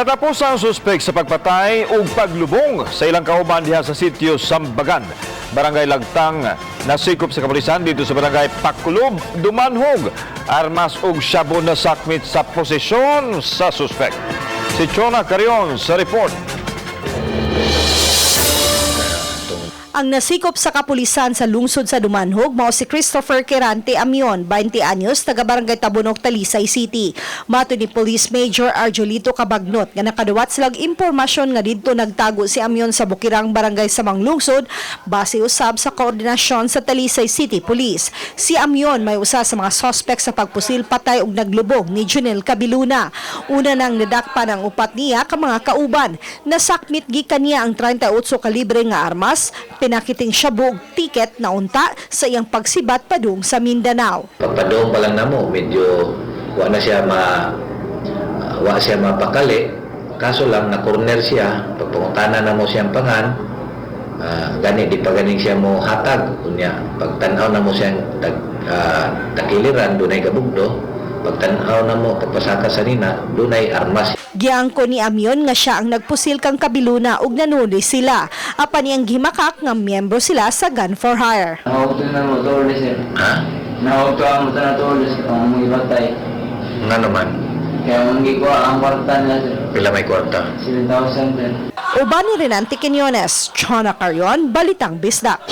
Katapusang suspek sa pagpatay ug paglubong sa ilang kauban diha sa sitio Sambagan, Barangay Lagtang, Nasikop sa kapulisan dito sa Barangay Paglubong, Dumanjug. Armas ug shabu na sakmit sa posisyon sa suspek. Si Chona Carion sa report. Ang nasikop sa kapulisan sa lungsod sa Dumanjug mao si Christopher Quirante Amion, 20 anyos, taga Barangay Tabunok, Talisay City. Mato ni Police Major Arjolito Cabagnot nga nakadawat silang impormasyon nga didto nagtago si Amion sa bukirang barangay sa Manglungsod base usab sa koordinasyon sa Talisay City Police. Si Amion may usa sa mga suspek sa pagpusil, patay ug naglubog ni Junel Cabiluna. Una nang nadakpan ang upat niya ka mga kauban. Nasakmit gikan niya ang 38 kalibre nga armas, pinakiting shabu tiket na unta sa iyang pagsibat padung sa Mindanao. Pagpadung pa lang namo, medyo wa siya mapakali. Kaso lang na corner siya, pagpangutana namo siyang pangan, gani di pa ganing siya mo hatag unya. Pagtanaw namo siyang takiliran dunay gabugdo, pagtanaw namo pagpasaka sa nina dunay armas. Giangko ni Amion nga siya ang nagpusil kang Cabiluna ug nanuli sila. Apan niyang gimakak nga miyembro sila sa gun for hire. Nauto na mo tulis eh. Ha? Nauto ang mo na tulis kung mga ibatay. Nga naman, Kaya mangi ko ang kwarta na sir. pila may kwarta? 7,000 din. Uban ni Renante Quiñones, Chona Carion, Balitang Bisdak.